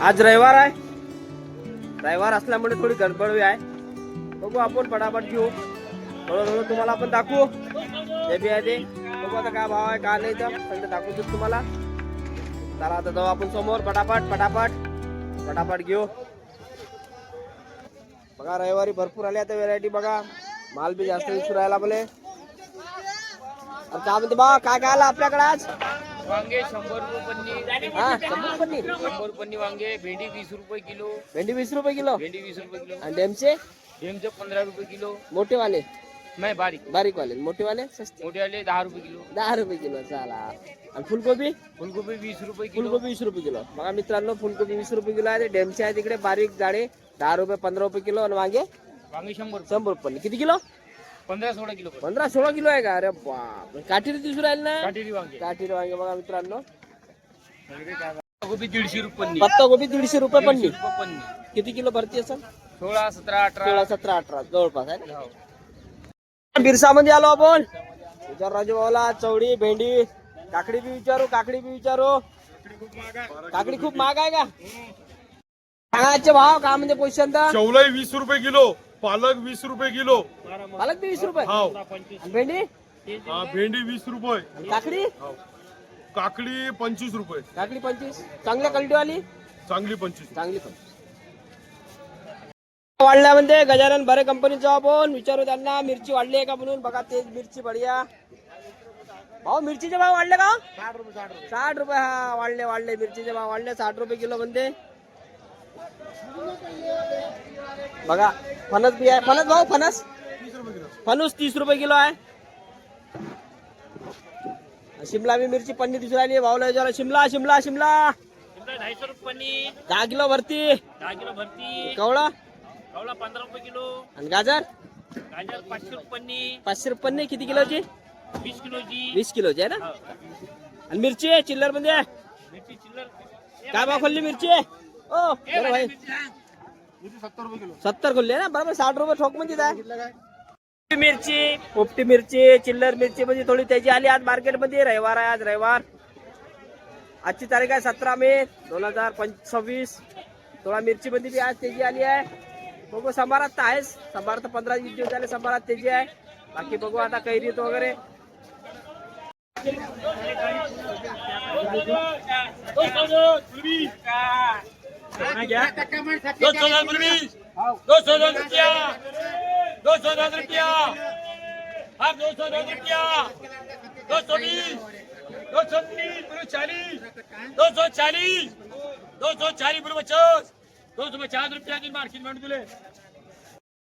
आज रविवार आहे. रविवार असल्यामुळे थोडी गडबड आहे. बघू आपण पटापट घेऊ. थोडं तुम्हाला आपण दाखवू जे बी आहे ते. बघू आता काय भाव आहे काय नाही तर सगळं दाखवतो तुम्हाला. चला आता जाऊ आपण समोर. पटापट घेऊ. बघा रविवारी भरपूर आले आता व्हेरायटी. बघा माल बी जास्त दिसू राहिला बोले. काय म्हणते बा काय आला आपल्याकडे आज? वांगे 100 रुपये पन्नी. हा 100 पन्नी. 100 पन्नी वांगे. भेंडी 20 रुपये किलो. भेंडी 20 रुपये किलो. भेंडी 20 रुपये किलो. आणि डेमचे? डेमचे 15 रुपये किलो. मोठे वाले? नाही बारीक वाले. मोठे वाले सस्ते? मोठे वाले 10 रुपये किलो. 10 रुपये किलो. चला. आणि फुलकोबी? फुलगोबी 20 रुपये किलो. फुलकोबी 20 रुपये किलो. बघा मित्रांनो फुलकोबी 20 रुपये किलो आहे. डेमचे आहे तिकडे बारीक जाडे 10 रुपये 15 रुपये किलो. आणि वांगे वांगे 100 100 किती किलो? 15-16 किलो. 15-16 किलो आहे का? अरे बाप. काठीरी दिसू राहील ना? काटेरी वांगे. काठीरी वांगे बघा मित्रांनो. गोबी 150 रुपये पन्नी. पत्ता गोबी 150 रुपये पन्नी. 150 रुपये पन्नी. किती किलो भरती असं? 16, 17, 18. 16, 17, 18 जवळपास आहे ना. हो. बिरसा मध्ये आलो आपण. विचार राजू भाऊला चवडी भेंडी काकडी बी विचारू. काकडी खूप महाग आहे का? सांगायचे भाव का म्हणजे पोषण तर? चवलाई 20 रुपये किलो. पालक 20 रुपये किलो. पालक बी 20 रुपये. हाव. आणि भेंडी? हा, भेंडी 20 रुपये. आणि काकडी? काकडी 25 रुपये. काकडी 25. चांगल्या क्वालिटी वाली? चांगली 25. चांगली 25. वाढल्या म्हणते गजानन बरे कंपनीचं आपण विचारू त्यांना मिरची वाढली आहे का म्हणून. बघा तेच मिरची बढिया. भाऊ मिरचीचे भाव वाढले का? 60 रुपये. हा वाढले मिरचीचे भाव वाढले. 60 रुपये किलो म्हणते. बघा फणस बी आहे. फणस भाऊ फणस 30 रुपये किलो आहे. शिमला बी मिरची पन्नी दिसून राहिली भाऊला विचारा. शिमला 250 रुपये पन्नी. 10 किलो भरती. 10 किलो भरती. कवळा 15 रुपये किलो. आणि गाजर 500 रुपये पन्नी. 500 रुपये पन्नी. किती किलोची? 20 किलोची. 20 किलोची आहे ना. आणि मिरची चिल्लर मध्ये मिरची चिल्लर काय भाव खोलली मिरची? ओ बरं भाई 70 खोलली आहे ना. बरोबर 60 रुपये ठोक मध्ये आहे मिरची. पोपटी मिरची चिल्लर मिरची म्हणजे थोडी त्याची आली आज मार्केट मध्ये. रविवार आहे आज. रविवार आजची तारीख आहे 17 मे 2026. थोडा मिरची मध्ये बी आज तेजी आली आहे. बघू संभारात तर आहेच. संभार तर 15-20 दिवस झाले संभारात तेजी आहे. बाकी बघू आता कैरीत वगैरे.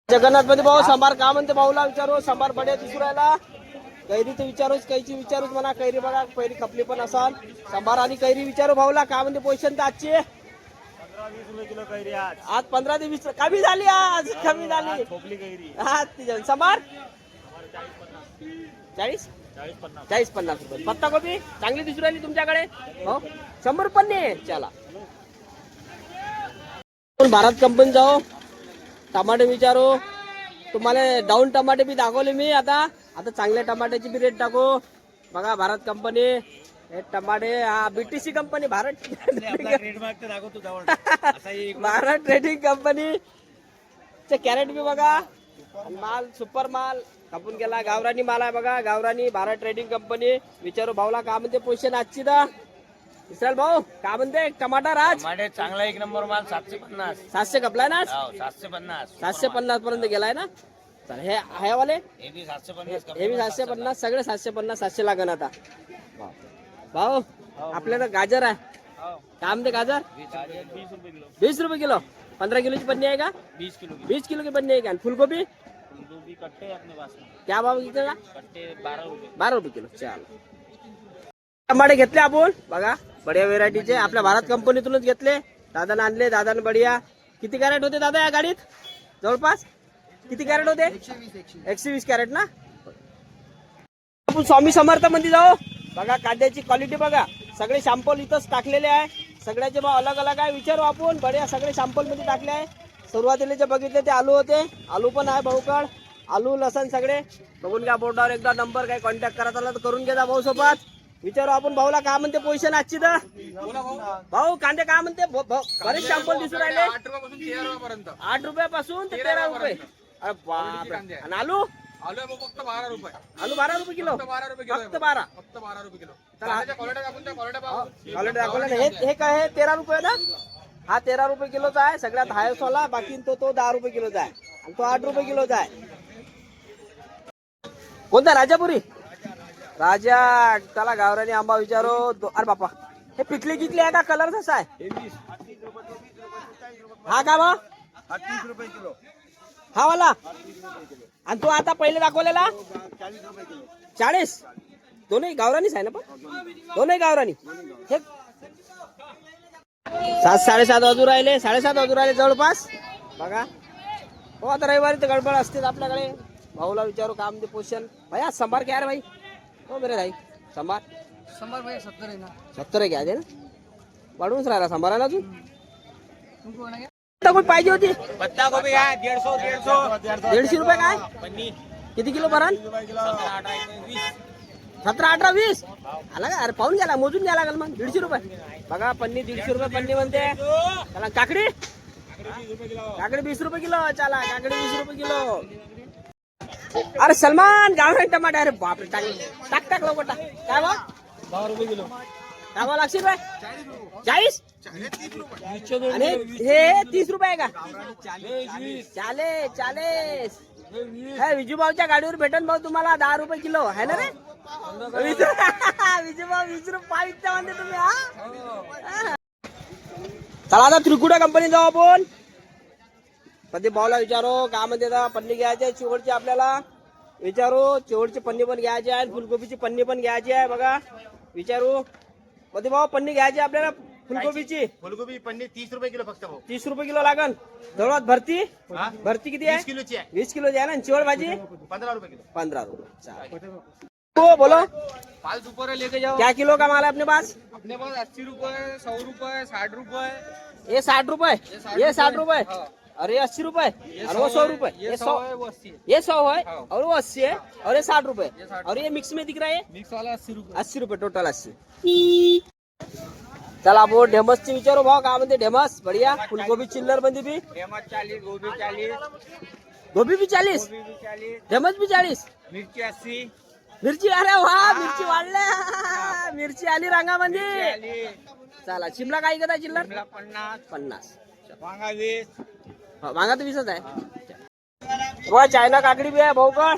जगन्नाथ मध्ये भाऊ संभार का म्हणते भाऊला विचारू. संभार बढ्या दिसू राहिला. कैरी तर विचारूच विचारूच म्हणा. कैरी बघा कैरी खपली पण असाल. संभार आणि कैरी विचारू भाऊला का म्हणते पोषण तर आजची. 15-20 रुपये किलो कैरी आज 15 ते 20 कमी झाली. आज कमी झाली. संभार 40-50 रुपये. पत्ता गोबी चांगली दिसू राहिली तुमच्याकडे. हो 100 रुपये. चला भारत कंपनी जाऊ. टमाटे विचारू तुम्हाला. डाऊन टमाटे बी दाखवले मी. आता चांगल्या टमाट्याची बी रेट टाकू. बघा भारत कंपनी हे टमाटे. हा BTC company Bharat Bharat trading company चे कॅरेट बी बघा. माल सुपर माल कापून गेला. गावरानी माल आहे बघा. गावरानी भारत ट्रेडिंग कंपनी. विचारू भाऊला का म्हणते पोषण आजची दा. विशाल भाऊ का म्हणते टमाटर आज? चांगला 1 नंबर माल 750. 700 कपलाय ना. 750. 750 पर्यंत गेलाय ना. हे आहे वाले हे बी 750. हे बी 750. सगळे 750 700 लागन आता. भाऊ आपल्याला गाजर आहे. काय म्हणते गाजर? 20 रुपये किलो. 20 रुपये किलो. 15 किलोची पन्नी आहे का? 20 किलो. 20 किलो की पन्नी आहे का? आणि फुलगोबी फूलगोभी कट्टे अपने पास में. क्या भाव विकला? कट्टे 12 रुपये. 12 रुपये किलो. चाल टमाटे घेतले आपण बघा. बढिया व्हेरायटीचे आपल्या भारत कंपनीतूनच घेतले. दादाने आणले. दादाने बढिया. किती कॅरेट होते दादा या गाडीत? जवळपास किती कॅरेट होते? 120 कॅरेट ना. आपण स्वामी समर्थ मध्ये जाऊ. बघा कांद्याची क्वालिटी बघा. सगळे सॅम्पल इथंच टाकलेले आहे. सगळ्याचे भाव अलग अलग आहे. विचारू आपण. बढिया सगळे सॅम्पल मध्ये टाकले आहे. सुरुवातीला जे बघितले ते आलू होते. आलू पण आहे भाऊकड. आलू लसण सगळे बघून घ्या बोर्डावर एकदा. नंबर काही कॉन्टॅक्ट करायचा तर करून घ्या भाऊ सोबत. विचारू आपण भाऊला काय म्हणते पोझिशन आजची तर भाऊ कांदे काय म्हणते बरेच शॅम्पल दिसून राहिले 8 रुपयापासून 13 रुपयापर्यंत 8 रुपयापासून ते 13 रुपये अरे बापरे. आणि आलू आलू आहे फक्त 12 रुपये आलू 12 रुपये किलो फक्त 12 रुपये किलो फक्त 12 फक्त 12 रुपये किलो चला. कांद्याच्या क्वालिटी दाखवून त्या क्वालिटी पाहू क्वालिटी दाखवलं ना. हे काय आहे 13 रुपये ना हा 13 रुपये किलोचा आहे सगळ्यात हायस्ट वाला बाकी तो 10 रुपये किलोचा आहे आणि तो 8 रुपये किलोचा आहे. कोणता राजापुरी राजा त्याला गावरानी आंबा विचारो अरे बापा हे पिकले कितले आहे का कलर कसा आहे हा का भाव 30 रुपये किलो हा वाला आणि तो आता पहिले दाखवलेला 40 दोनही गावरानीच आहे ना पण दोनही गावरानी हे 7 साडेसात वाजू राहिले 7:30 वाजू राहिले जवळपास बघा हो आता रविवारी तर गडबड असतेच आपल्याकडे भाऊला विचारू काम ते पोषण भाई आज संभार क्या रे भाई हो मेरे भाई संभार भाई 70 आहे ना 70 आहे घ्या दे ना वाढवूनच राहिला संभाराला अजून कोण पाहिजे होती पत्ता गोभी आहे 150 150 रुपये काय पन्नी किती किलो भराल 17 18 20 आला का अरे पाहून गेला मोजून घ्या लागेल मग 150 रुपये बघा पन्नी 150 रुपये पन्नी म्हणते चला काकडी 20 रुपये किलो चला काकडी 20 रुपये किलो. अरे सलमान गावरान टमाटर अरे बापरे टाक लवकर टाक काय भाव 12 रुपये किलो काय भाव लागशील बाय 40 आणि हे 30 रुपये का 40 विजू भाऊच्या गाडीवर भेटन भाऊ तुम्हाला 10 रुपये किलो आहे ना रे विजू भाऊ 20 रुपये विकता म्हणते तुम्ही हा चला आता त्रिकुटा कंपनी जाऊ आपण प्रदीप भाऊला विचारो काय म्हणते पन्नी घ्यायची चिवडची आपल्याला विचारू चिवडची पन्नी पण घ्यायची आहे फुलकोबीची पन्नी पण घ्यायची आहे बघा विचारू प्रदीप भाऊ पन्नी घ्यायची आपल्याला फुलकोबीची फुलगोबी पन्नी 30 रुपये किलो फक्त भाऊ 30 रुपये किलो लागन जवळपास भरती किती आहे 20 किलोची आहे 20 किलोची आहे ना चिवड भाजी 15 रुपये किलो 15 रुपये चालेल. हो बोलो 5 रुपये लेके जाओ क्या किलो का माल है अपने पास अपने पास 80 रुपये 100 रुपये 60 रुपये ये 60 रुपए ये 60 रुपए अरे 80 रुपए और वो 100 रुपए ये 100 है वो 80 है ये 100 है और वो 80 है और ये 60 रुपए और ये मिक्स में दिख रहा है मिक्स वाला 80 रुपये 80 रुपये टोटल 80 चला वो ढेमस ची विचारो भाव काय म्हणते ढेमस बढ़िया फुलगोबी चिल्लर बंदी भी 40 गोभी 40 गोभी भी 40 ढेमस भी 40 मिरची 80 मिरची अरे वाह मिरची वाढल्या मिरची आली रांगामध्ये चला शिमला काय कदा चिल्लर 50 वांगा 20 मागा तर 20च आहे वा चायना काकडी बी आहे भाऊ का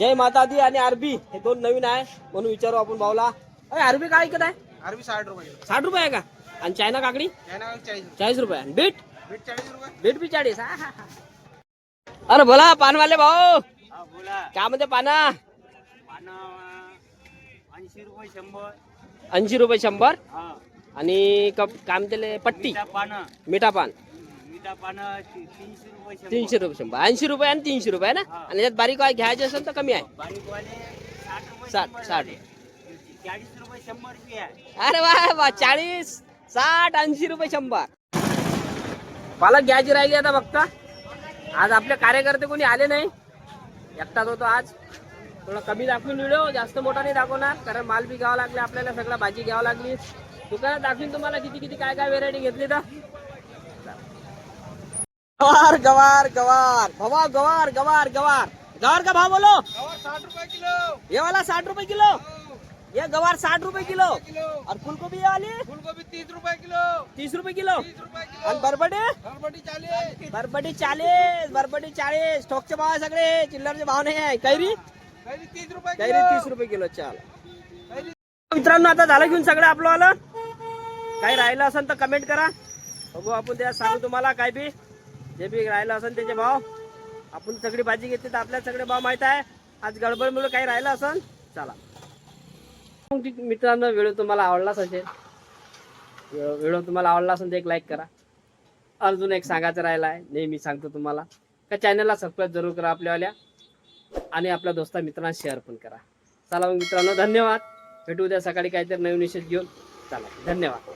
जय माता दी आणि आरबी हे दोन नवीन आहे म्हणून विचारू आपण भाऊला अरे आरबी काय ऐकत आहे अरबी 60 रुपये किलो 60 रुपये आहे का आणि चायना काकडी चायना 40 40 रुपये आणि बीट बीट 40 रुपये बीट बी 40 अरे बोला पानवाले भाऊ हा बोला काय म्हणते पाना पानं 80 रुपये 100 80 रुपये 100 हा आणि काय म्हणते पट्टी मिठा पानं मिठा पान मिठा पानं 300 रुपये 100 300 रुपये 100 80 रुपये आणि 300 रुपये आहे ना आणि यात बारीक काय घ्यायचे असेल तर कमी आहे बारीक वाले 60 रुपये 60 40 रुपये 100 रुपये आहे अरे वा 40 60 80 रुपये 100 पालक घ्यायची राहिली आता बघता आज आपले कार्यकर्ते कोणी आले नाही एकटाच होतो आज थोडा कमी दाखवून व्हिडिओ जास्त मोठा नाही दाखवणार कारण माल बी घ्यावा लागले आपल्याला सगळं भाजी घ्यावं लागली दुकानात दाखवून तुम्हाला किती काय व्हेरायटी घेतली तर गवार गवार गवार भावा गवार गवार गवार गवार का भाव बोलो 60 रुपये किलो ये वाला 60 रुपये किलो ये गवार 60 रुपये किलो और फूलगोभी ये वाली फूलगोभी 30 रुपये किलो 30 रुपये किलो 30 रुपये किलो और बरबडी बरबटी 40 बरबडी 40 स्टॉकचे भाव आहे सगळे चिल्लरचे भाव नाही आहे कैरी कैरी 30 रुपये कैरी किलो 30 रुपये किलो चाल कैरी मित्रांनो आता झालं घेऊन सगळं आपलं आलं काही राहिलं असेल तर कमेंट करा बघू आपण त्यात सांगू तुम्हाला काय बी जे बी राहिलं असेल त्याचे भाव आपण सगळी भाजी घेतली तर आपल्याला सगळे भाव माहित आहे आज गडबडमुळे काही राहिलं असेल चला मित्रांनो व्हिडिओ तुम्हाला आवडलाच असेल व्हिडिओ तुम्हाला आवडला असेल तर एक लाईक करा अजून एक सांगायचं राहिलं आहे नेहमी सांगतो तुम्हाला का चॅनलला सबस्क्राईब जरूर करा आपल्यावाल्या आणि आपल्या दोस्ता मित्रांना शेअर पण करा चला मग मित्रांनो धन्यवाद भेटू उद्या सकाळी काहीतरी नवीन विषय घेऊन चला धन्यवाद